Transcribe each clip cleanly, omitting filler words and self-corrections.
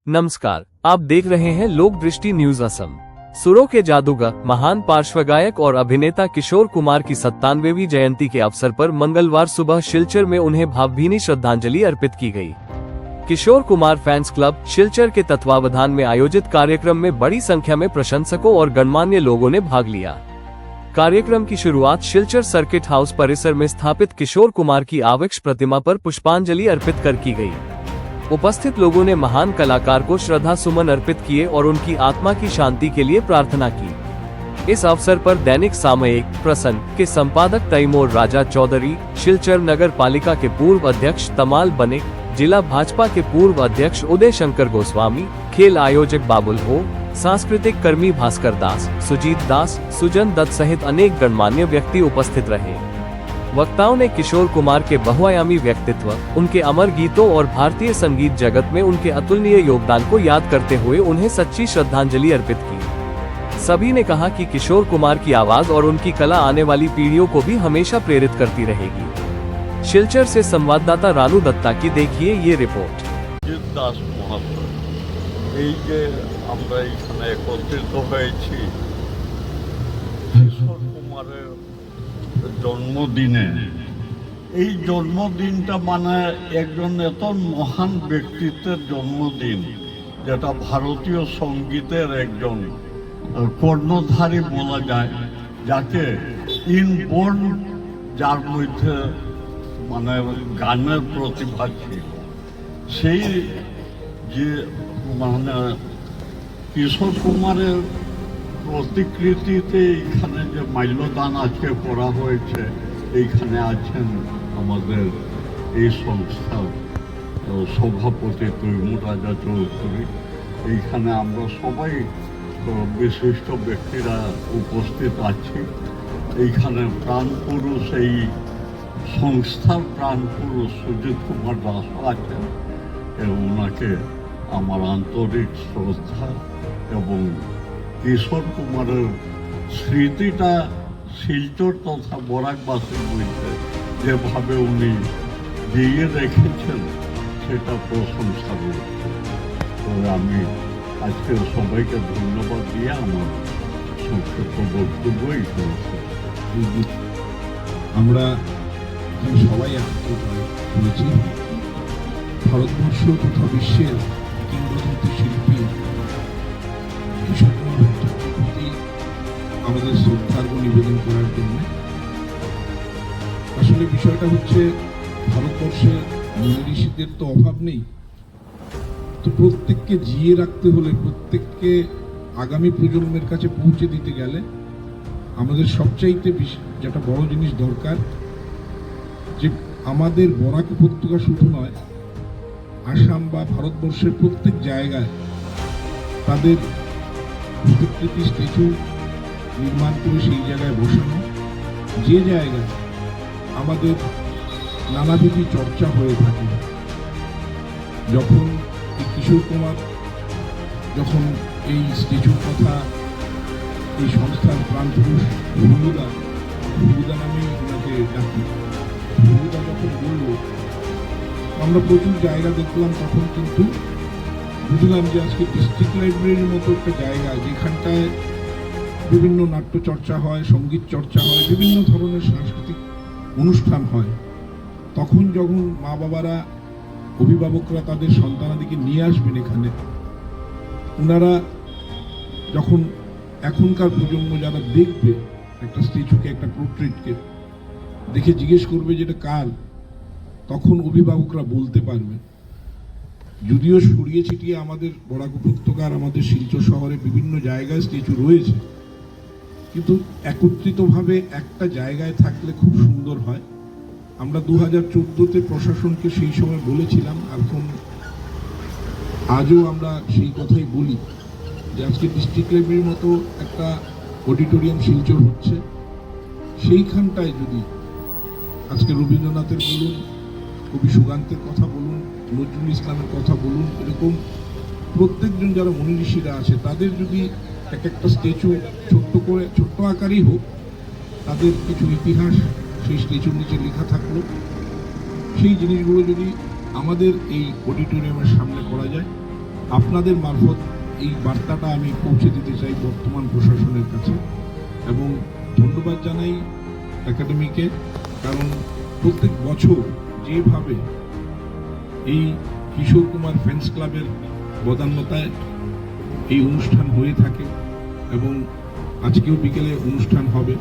नमस्कार, आप देख रहे हैं लोक दृष्टि न्यूज असम। सुरों के जादूगर महान पार्श्वगायक और अभिनेता किशोर कुमार की 97वीं जयंती के अवसर पर मंगलवार सुबह शिलचर में उन्हें भावभीनी श्रद्धांजलि अर्पित की गई। किशोर कुमार फैंस क्लब शिलचर के तत्वावधान में आयोजित कार्यक्रम में बड़ी संख्या में प्रशंसकों और गणमान्य लोगों ने भाग लिया। कार्यक्रम की शुरुआत शिलचर सर्किट हाउस परिसर में स्थापित किशोर कुमार की आवक्ष प्रतिमा पर पुष्पांजलि अर्पित कर की गई। उपस्थित लोगों ने महान कलाकार को श्रद्धा सुमन अर्पित किए और उनकी आत्मा की शांति के लिए प्रार्थना की। इस अवसर पर दैनिक सामयिक प्रसन्न के संपादक तैमूर राजा चौधरी, शिलचर नगर पालिका के पूर्व अध्यक्ष तमाल बने, जिला भाजपा के पूर्व अध्यक्ष उदय शंकर गोस्वामी, खेल आयोजक बाबुल हो, सांस्कृतिक कर्मी भास्कर दास, सुजीत दास, सुजन दत्त सहित अनेक गणमान्य व्यक्ति उपस्थित रहे। वक्ताओं ने किशोर कुमार के बहुआयामी व्यक्तित्व, उनके अमर गीतों और भारतीय संगीत जगत में उनके अतुलनीय योगदान को याद करते हुए उन्हें सच्ची श्रद्धांजलि अर्पित की। सभी ने कहा कि किशोर कुमार की आवाज और उनकी कला आने वाली पीढ़ियों को भी हमेशा प्रेरित करती रहेगी। शिलचर से संवाददाता रानू दत्ता की देखिए ये रिपोर्ट। জন্মদিনে এই জন্মদিনটা মানে একজন এত মহান ব্যক্তিত্বের জন্মদিন, যেটা ভারতীয় সঙ্গীতের একজন কর্ণধারী বলা যায়, যাকে ইনবোর্ন, যার মধ্যে মানে গানের প্রতিভা ছিল, সেই যে মানে কিশোর কুমারের প্রতিকৃতিতে এইখানে যে মাল্যদান আজকে করা হয়েছে, এইখানে আছেন আমাদের এই সংস্থার সভাপতি তৈমুর রাজা চৌধুরী। এইখানে আমরা সবাই বিশিষ্ট ব্যক্তিরা উপস্থিত আছি। এইখানে প্রাণপুরুষ, এই সংস্থার প্রাণপুরুষ সুজিত কুমার দাস আছেন, ওনাকে আমার আন্তরিক শ্রদ্ধা। এবং কিশোর কুমারের স্মৃতিটা শিলচর তথা বরাকবাসীর মধ্যে যেভাবে উনি দিয়ে রেখেছেন, সেটা প্রশংসার। তবে আমি আজকে সবাইকে ধন্যবাদ দিয়ে আমার সংক্ষিপ্ত বক্তব্য এখানে আমরা সবাই একত্রিত হয়েছি। ভারতবর্ষ তথা বিশ্বের কিংবদন্তি শিল্পী কিশোর কুমার ভট্টাচার্যের প্রতি আমাদের শ্রদ্ধার্ঘ নিবেদন করার জন্য। আসলে বিষয়টা হচ্ছে, ভারতবর্ষে মুনি ঋষিদের তো অভাব নেই, তো প্রত্যেককে জিয়ে রাখতে হলে, প্রত্যেককে আগামী প্রজন্মের কাছে পৌঁছে দিতে গেলে আমাদের সবচাইতে যেটা বড় জিনিস দরকার, যে আমাদের বরাক উপত্যকা শুধু নয়, আসাম বা ভারতবর্ষের প্রত্যেক জায়গায় তাদের প্রতিকৃতি স্ট্যাচু নির্মাণ করে সেই জায়গায় বসানো, যে জায়গায় আমাদের নানাবিধি চর্চা হয়ে থাকে। যখন এই কিশোর কুমার যখন এই স্ট্যাচুর কথা এই সংস্থার প্রাণপুরুষ ভুলুদা নামে ওনাকে ডাকি, ভুলুদা যখন বলল, আমরা প্রচুর জায়গা দেখলাম, তখন কিন্তু বুঝলাম যে আজকে ডিস্ট্রিক্ট লাইব্রেরির মতো একটা জায়গা, যেখানটায় বিভিন্ন নাট্য চর্চা হয়, সঙ্গীত চর্চা হয়, বিভিন্ন ধরনের সাংস্কৃতিক অনুষ্ঠান হয়। তখন যখন মা বাবারা, অভিভাবকরা তাদের সন্তানাদিকে নিয়ে আসবেন এখানে, ওনারা যখন এখনকার প্রজন্ম যারা দেখবে একটা স্ট্যাচুকে, একটা পোর্ট্রেটকে দেখে জিজ্ঞেস করবে যে এটা কার, তখন অভিভাবকরা বলতে পারবে। যদিও ছড়িয়ে ছিটিয়ে আমাদের বরাক উপত্যকার, আমাদের শিলচর শহরে বিভিন্ন জায়গায় স্ট্যাচু রয়েছে, কিন্তু একত্রিতভাবে একটা জায়গায় থাকলে খুব সুন্দর হয়। আমরা 2014-তে প্রশাসনকে সেই সময় বলেছিলাম, এখন আজও আমরা সেই কথাই বলি, যে আজকে ডিস্ট্রিক্ট লাইব্রেরির মতো একটা অডিটোরিয়াম শিলচর হচ্ছে, সেইখানটায় যদি আজকে রবীন্দ্রনাথের বলুন, কবি সুকান্তের কথা বলুন, নজরুল ইসলামের কথা বলুন, এরকম প্রত্যেকজন যারা মুনি ঋষিরা আছে, তাদের যদি এক একটা স্ট্যাচু ছোট্ট আকারেই হোক, তাদের কিছু ইতিহাস সেই স্ট্যাচুর নিচে লেখা থাকলো, সেই জিনিসগুলো যদি আমাদের এই অডিটোরিয়ামের সামনে করা যায়, আপনাদের মারফত এই বার্তাটা আমি পৌঁছে দিতে চাই বর্তমান প্রশাসনের কাছে, এবং ধন্যবাদ জানাই একাডেমিকে, কারণ প্রত্যেক বছর যেভাবে এই কিশোর কুমার ফ্যান্স ক্লাবের বদান্যতায় এই অনুষ্ঠান হয়ে থাকে এবং আজকেও বিকেলে অনুষ্ঠান হবে,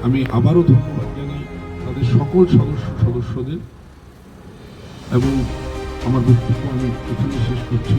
আমি আবারও ধন্যবাদ জানাই তাদের সকল সদস্যদের, এবং আমার বক্তব্য আমি এখানে শেষ করছি।